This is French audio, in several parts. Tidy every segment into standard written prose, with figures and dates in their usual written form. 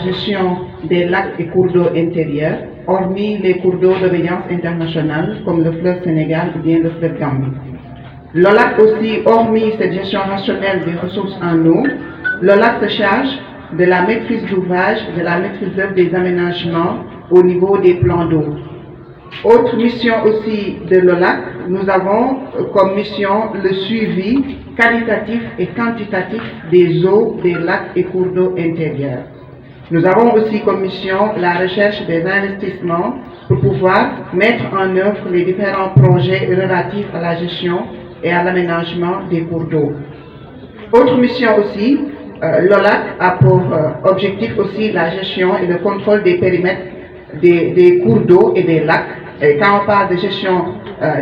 gestion des lacs et cours d'eau intérieurs, hormis les cours d'eau d'obédience internationale comme le fleuve Sénégal ou bien le fleuve Gambie. L'OLAC aussi, hormis cette gestion rationnelle des ressources en eau, l'OLAC se charge de la maîtrise d'ouvrage, de la maîtrise d'œuvre des aménagements au niveau des plans d'eau. Autre mission aussi de l'OLAC, nous avons comme mission le suivi qualitatif et quantitatif des eaux, des lacs et cours d'eau intérieurs. Nous avons aussi comme mission la recherche des investissements pour pouvoir mettre en œuvre les différents projets relatifs à la gestion et à l'aménagement des cours d'eau. Autre mission aussi, l'OLAC a pour objectif aussi la gestion et le contrôle des périmètres des cours d'eau et des lacs. Et quand on parle de gestion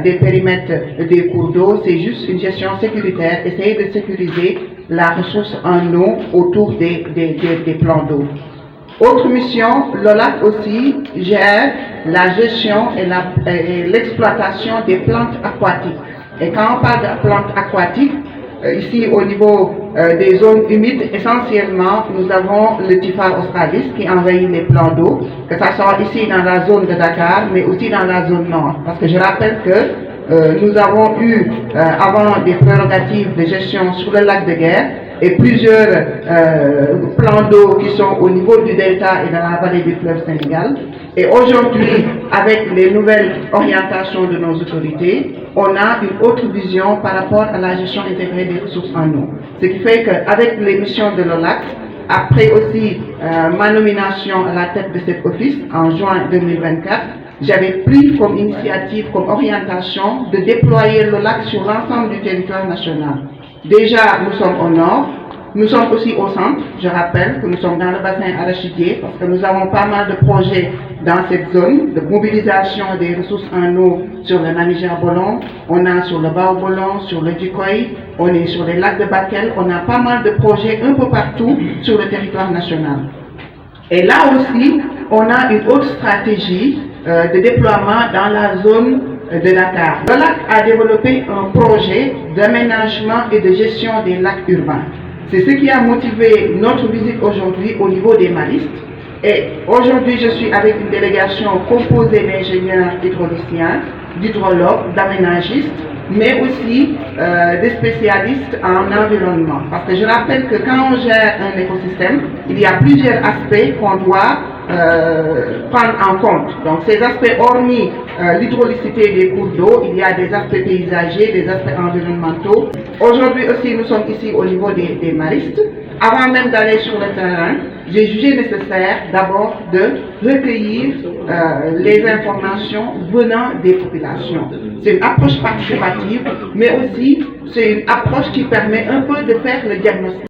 des périmètres des cours d'eau, c'est juste une gestion sécuritaire, essayer de sécuriser la ressource en eau autour des plans d'eau. Autre mission, l'OLAC aussi gère la gestion et l'exploitation des plantes aquatiques. Et quand on parle de plantes aquatiques, ici au niveau des zones humides, essentiellement, nous avons le Typhar australis qui envahit les plans d'eau, que ça soit ici dans la zone de Dakar, mais aussi dans la zone nord. Parce que je rappelle que nous avons eu avant des prérogatives de gestion sur le lac de Guerre et plusieurs plans d'eau qui sont au niveau du delta et dans la vallée du fleuve Sénégal. Et aujourd'hui, avec les nouvelles orientations de nos autorités, on a une autre vision par rapport à la gestion intégrée des ressources en eau. Ce qui fait qu'avec les missions de l'OLAC, après aussi ma nomination à la tête de cet office en juin 2024, j'avais pris comme initiative, comme orientation de déployer l'OLAC sur l'ensemble du territoire national. Déjà, nous sommes au nord, nous sommes aussi au centre. Je rappelle que nous sommes dans le bassin arachidier parce que nous avons pas mal de projets dans cette zone de mobilisation des ressources en eau sur le Namijar-Bolon, on a sur le Bao-Bolon, sur le Djikoy, on est sur les lacs de Bakel, on a pas mal de projets un peu partout sur le territoire national. Et là aussi, on a une autre stratégie de déploiement dans la zone de Dakar. L'OLAC a développé un projet d'aménagement et de gestion des lacs urbains. C'est ce qui a motivé notre visite aujourd'hui au niveau des Maristes. Et aujourd'hui, je suis avec une délégation composée d'ingénieurs hydrauliciens, d'hydrologues, d'aménagistes, mais aussi des spécialistes en environnement. Parce que je rappelle que quand on gère un écosystème, il y a plusieurs aspects qu'on doit prendre en compte. Donc ces aspects, hormis l'hydraulicité des cours d'eau, il y a des aspects paysagers, des aspects environnementaux. Aujourd'hui aussi, nous sommes ici au niveau des Maristes. Avant même d'aller sur le terrain, j'ai jugé nécessaire d'abord de recueillir les informations venant des populations. C'est une approche participative, mais aussi c'est une approche qui permet un peu de faire le diagnostic.